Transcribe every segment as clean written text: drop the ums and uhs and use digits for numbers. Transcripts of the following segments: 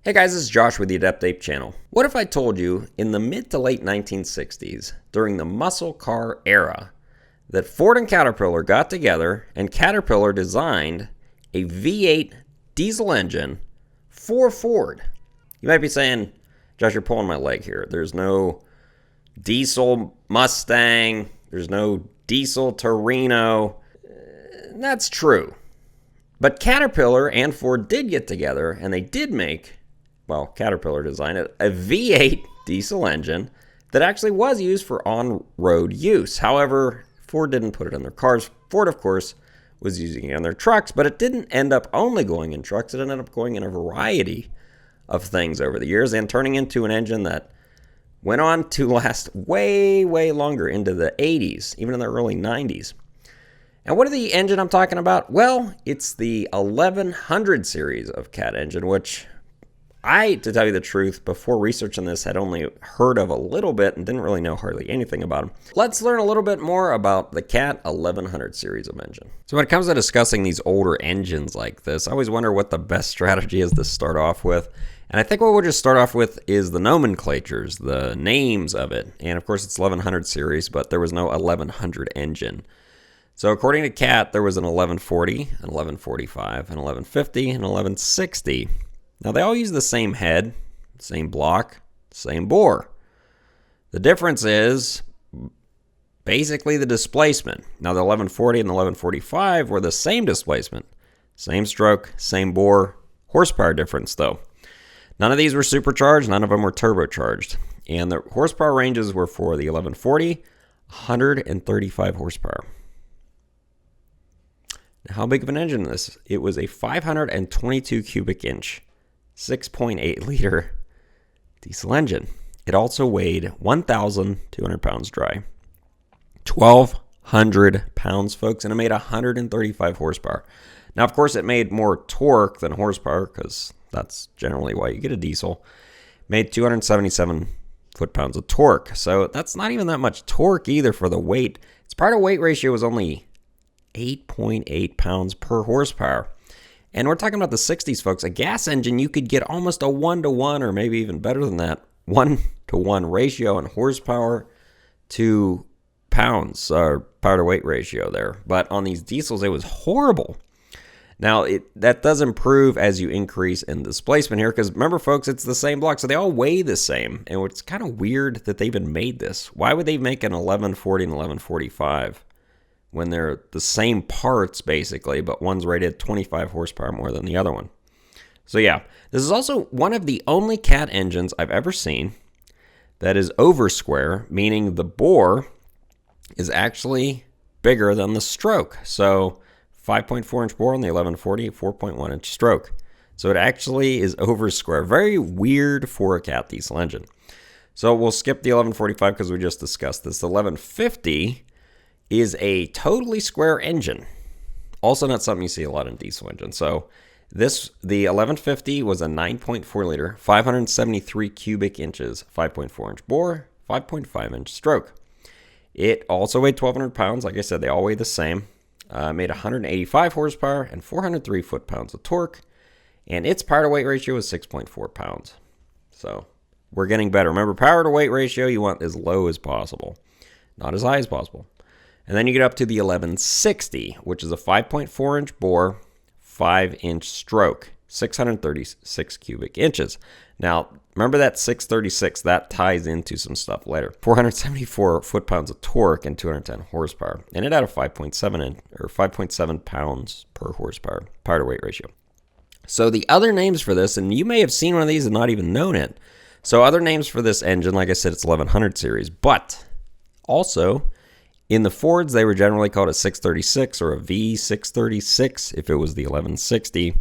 Hey guys, this is Josh with the Adept Ape channel. What if I told you in the mid to late 1960s, during the muscle car era, that Ford and Caterpillar got together and Caterpillar designed a V8 diesel engine for Ford? You might be saying, Josh, you're pulling my leg here. There's no diesel Mustang. There's no diesel Torino. That's true. But Caterpillar and Ford did get together and they did make, well, Caterpillar designed it, a V8 diesel engine that actually was used for on-road use. However, Ford didn't put it in their cars. Ford, of course, was using it in their trucks, but it didn't end up only going in trucks. It ended up going in a variety of things over the years and turning into an engine that went on to last way, way longer into the 80s, even in the early 90s. And what is the engine I'm talking about? Well, it's the 1100 series of Cat engine, which I, to tell you the truth, before researching this, had only heard of a little bit and didn't really know hardly anything about them. Let's learn a little bit more about the Cat 1100 series of engine. So when it comes to discussing these older engines like this, I always wonder what the best strategy is to start off with. And I think what we'll just start off with is the nomenclatures, the names of it. And of course, it's 1100 series, but there was no 1100 engine. So according to Cat, there was an 1140, an 1145, an 1150, and 1160. Now, they all use the same head, same block, same bore. The difference is basically the displacement. Now, the 1140 and the 1145 were the same displacement, same stroke, same bore, horsepower difference, though. None of these were supercharged, none of them were turbocharged. And the horsepower ranges were for the 1140, 135 horsepower. Now, how big of an engine is this? It was a 522 cubic inch. 6.8 liter diesel engine. It also weighed 1,200 pounds dry. 1,200 pounds, folks, and it made 135 horsepower. Now, of course, it made more torque than horsepower because that's generally why you get a diesel. Made 277 foot-pounds of torque. So that's not even that much torque either for the weight. Its part-to-weight ratio was only 8.8 pounds per horsepower. And we're talking about the 60s, folks. A gas engine, you could get almost a 1-to-1 or maybe even better than that, 1-to-1 ratio in horsepower to pounds, or power-to-weight ratio there. But on these diesels, it was horrible. Now, that does improve as you increase in displacement here, because remember, folks, it's the same block, so they all weigh the same. And it's kind of weird that they even made this. Why would they make an 1140 and 1145? When they're the same parts, basically, but one's rated 25 horsepower more than the other one. So yeah, this is also one of the only Cat engines I've ever seen that is over square, meaning the bore is actually bigger than the stroke. So 5.4 inch bore on the 1140, 4.1 inch stroke. So it actually is over square. Very weird for a Cat diesel engine. So we'll skip the 1145 because we just discussed this. The 1150 is a totally square engine. Also not something you see a lot in diesel engines. So the 1150 was a 9.4 liter, 573 cubic inches, 5.4 inch bore, 5.5 inch stroke. It also weighed 1,200 pounds. Like I said, they all weigh the same. Made 185 horsepower and 403 foot-pounds of torque. And its power-to-weight ratio was 6.4 pounds. So we're getting better. Remember, power-to-weight ratio you want as low as possible, not as high as possible. And then you get up to the 1160, which is a 5.4 inch bore, 5 inch stroke, 636 cubic inches. Now, remember that 636, that ties into some stuff later. 474 foot-pounds of torque and 210 horsepower. And it had a 5.7 pounds per horsepower power-to-weight ratio. So the other names for this, and you may have seen one of these and not even known it. So other names for this engine, like I said, it's 1100 series, but also in the Fords, they were generally called a 636 or a V636 if it was the 1160.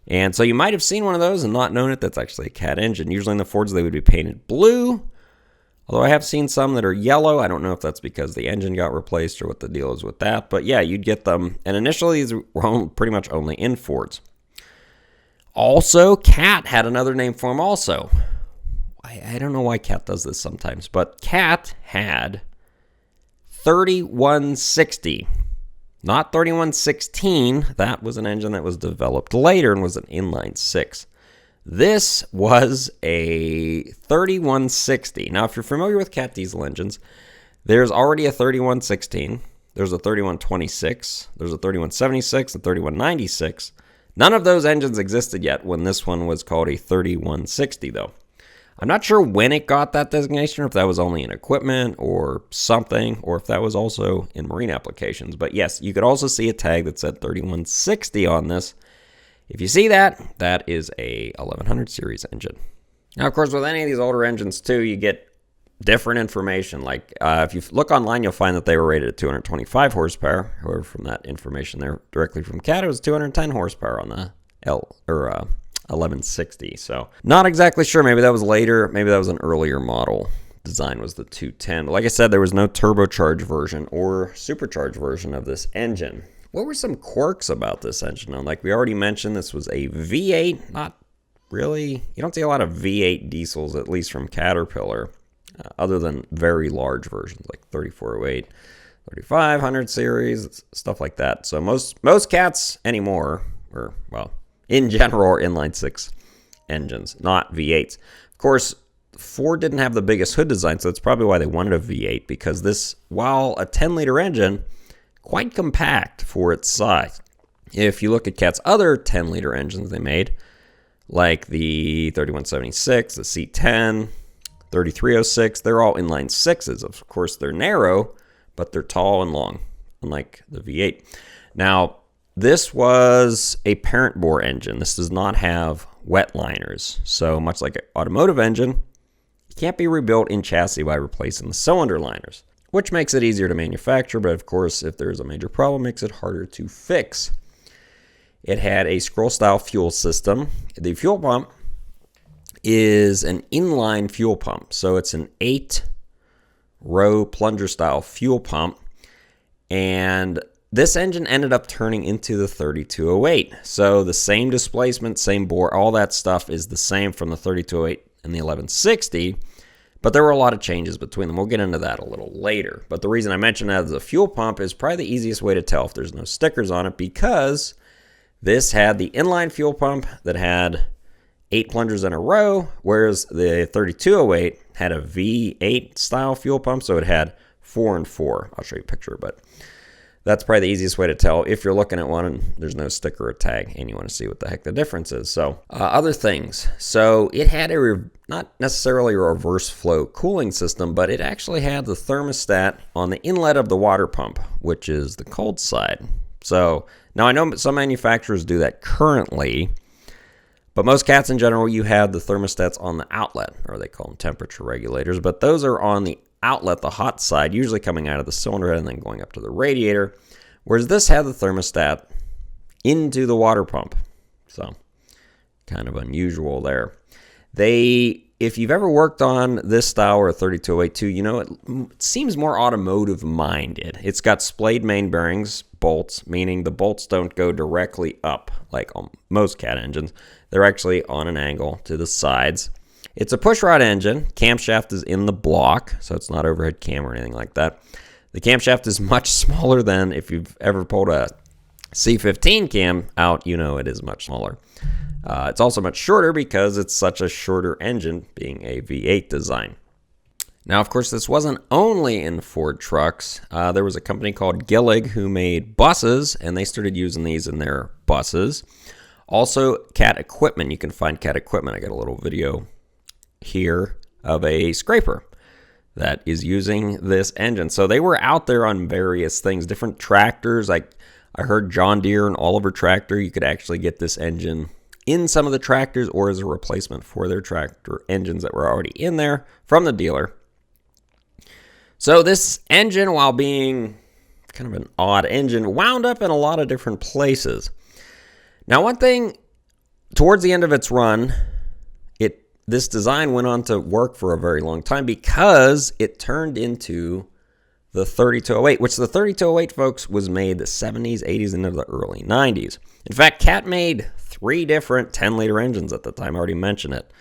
And so you might have seen one of those and not known it. That's actually a Cat engine. Usually in the Fords, they would be painted blue. Although I have seen some that are yellow. I don't know if that's because the engine got replaced or what the deal is with that. But yeah, you'd get them. And initially, these were pretty much only in Fords. Also, Cat had another name for them also. I don't know why Cat does this sometimes. But Cat had 3160. Not 3116. That was an engine that was developed later and was an inline six. This was a 3160. Now, if you're familiar with Cat diesel engines, there's already a 3116. There's a 3126. There's a 3176, a 3196. None of those engines existed yet when this one was called a 3160, though. I'm not sure when it got that designation, or if that was only in equipment or something, or if that was also in marine applications. But yes, you could also see a tag that said 3160 on this. If you see that, that is a 1100 series engine. Now, of course, with any of these older engines, too, you get different information. Like, if you look online, you'll find that they were rated at 225 horsepower. However, from that information there directly from Cat, it was 210 horsepower on the 1160. So not exactly sure. Maybe that was later. Maybe that was an earlier model. Design was the 210. But like I said, there was no turbocharged version or supercharged version of this engine. What were some quirks about this engine? Now, like we already mentioned, this was a V8. Not really. You don't see a lot of V8 diesels, at least from Caterpillar, other than very large versions like 3408, 3500 series, stuff like that. So most Cats anymore, or well, in general, are inline six engines, not V8s. Of course, Ford didn't have the biggest hood design, so that's probably why they wanted a V8, because this, while a 10-liter engine, quite compact for its size. If you look at Cat's other 10-liter engines they made, like the 3176, the C10, 3306, they're all inline sixes. Of course, they're narrow, but they're tall and long, unlike the V8. Now, this was a parent bore engine. This does not have wet liners. So much like an automotive engine, it can't be rebuilt in chassis by replacing the cylinder liners, which makes it easier to manufacture, but of course, if there's a major problem, it makes it harder to fix. It had a scroll-style fuel system. The fuel pump is an inline fuel pump, so it's an 8-row plunger-style fuel pump, and this engine ended up turning into the 3208. So the same displacement, same bore, all that stuff is the same from the 3208 and the 1160, but there were a lot of changes between them. We'll get into that a little later. But the reason I mention that as a fuel pump is probably the easiest way to tell if there's no stickers on it, because this had the inline fuel pump that had 8 plungers in a row, whereas the 3208 had a V8 style fuel pump, so it had 4 and 4. I'll show you a picture, but that's probably the easiest way to tell if you're looking at one and there's no sticker or tag and you want to see what the heck the difference is. So other things. So it had not necessarily a reverse flow cooling system, but it actually had the thermostat on the inlet of the water pump, which is the cold side. So now I know some manufacturers do that currently, but most Cats in general, you have the thermostats on the outlet, or they call them temperature regulators, but those are on the outlet, the hot side, usually coming out of the cylinder head and then going up to the radiator, whereas this had the thermostat into the water pump. So kind of unusual there. If you've ever worked on this style or a 3202, you know it seems more automotive minded. It's got splayed main bearings, bolts, meaning the bolts don't go directly up like on most Cat engines. They're actually on an angle to the sides. It's a pushrod engine. Camshaft is in the block, so it's not overhead cam or anything like that. The camshaft is much smaller than if you've ever pulled a C15 cam out, you know it is much smaller. It's also much shorter because it's such a shorter engine, being a V8 design. Now, of course, this wasn't only in Ford trucks. There was a company called Gillig who made buses, and they started using these in their buses. Also, Cat equipment. You can find Cat equipment. I got a little video here of a scraper that is using this engine. So they were out there on various things, different tractors. Like I heard John Deere and Oliver Tractor, you could actually get this engine in some of the tractors or as a replacement for their tractor engines that were already in there from the dealer. So this engine, while being kind of an odd engine, wound up in a lot of different places. Now, one thing, towards the end of its run, this design went on to work for a very long time because it turned into the 3208, which the 3208, folks, was made the 70s, 80s, and into the early 90s. In fact, Cat made 3 different 10-liter engines at the time. I already mentioned it.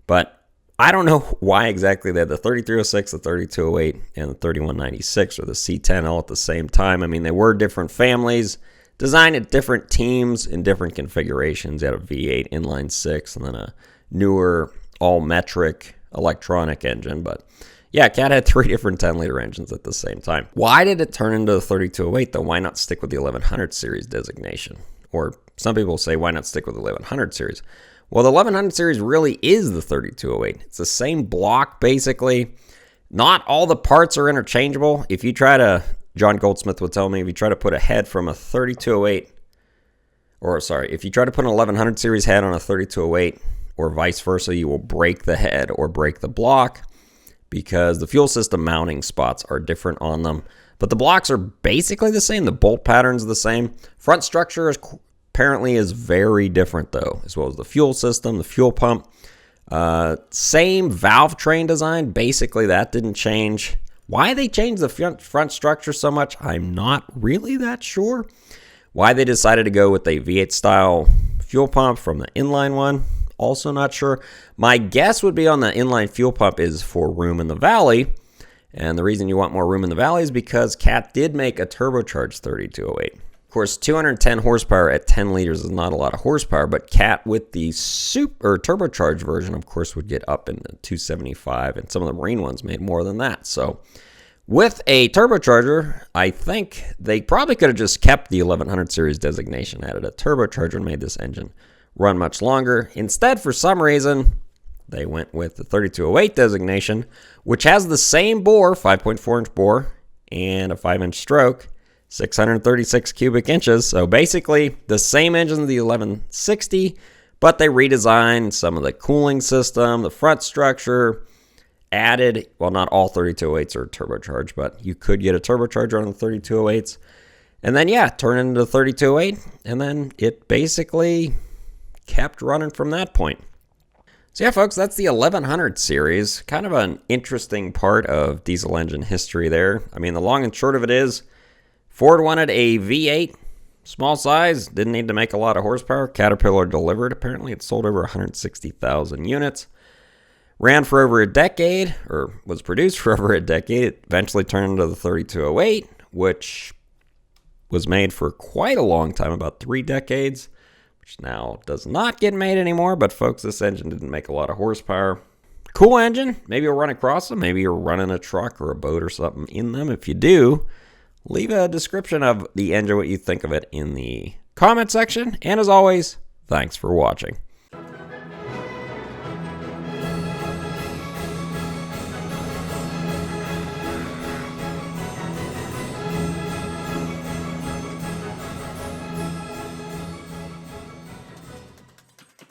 But I don't know why exactly they had the 3306, the 3208, and the 3196 or the C10 all at the same time. I mean, they were different families, designed at different teams in different configurations. You had a V8 inline 6 and then a newer all-metric electronic engine. But yeah, Cat had 3 different 10-liter engines at the same time. Why did it turn into the 3208 though? Why not stick with the 1100 series designation? Or some people say, why not stick with the 1100 series? Well, the 1100 series really is the 3208. It's the same block, basically. Not all the parts are interchangeable. If you try to, John Goldsmith would tell me, if you try to put a head from a 3208, if you try to put an 1100 series head on a 3208, or vice versa, you will break the head or break the block because the fuel system mounting spots are different on them. But the blocks are basically the same. The bolt pattern's the same. Front structure apparently is very different though, as well as the fuel system, the fuel pump. Same valve train design. Basically, that didn't change. Why they changed the front structure so much, I'm not really that sure. Why they decided to go with a V8 style fuel pump from the inline one, also not sure. My guess would be on the inline fuel pump is for room in the valley. And the reason you want more room in the valley is because Cat did make a turbocharged 3208. Of course, 210 horsepower at 10 liters is not a lot of horsepower, but Cat with the turbocharged version, of course, would get up into 275, and some of the Marine ones made more than that. So with a turbocharger, I think they probably could have just kept the 1100 series designation, added a turbocharger, and made this engine run much longer. Instead, for some reason, they went with the 3208 designation, which has the same bore, 5.4-inch bore, and a 5-inch stroke, 636 cubic inches. So basically the same engine as the 1160, but they redesigned some of the cooling system, the front structure, added, well, not all 3208s are turbocharged, but you could get a turbocharger on the 3208s. And then, yeah, turn into the 3208, and then it basically kept running from that point. So yeah, folks, that's the 1100 series. Kind of an interesting part of diesel engine history there. I mean, the long and short of it is Ford wanted a V8, small size, didn't need to make a lot of horsepower. Caterpillar delivered. Apparently, it sold over 160,000 units. Ran for over a decade, or was produced for over a decade. It eventually turned into the 3208, which was made for quite a long time, about 3 decades. Which now does not get made anymore, but folks, this engine didn't make a lot of horsepower. Cool engine. Maybe you'll run across them. Maybe you're running a truck or a boat or something in them. If you do, leave a description of the engine, what you think of it, in the comment section. And as always, thanks for watching.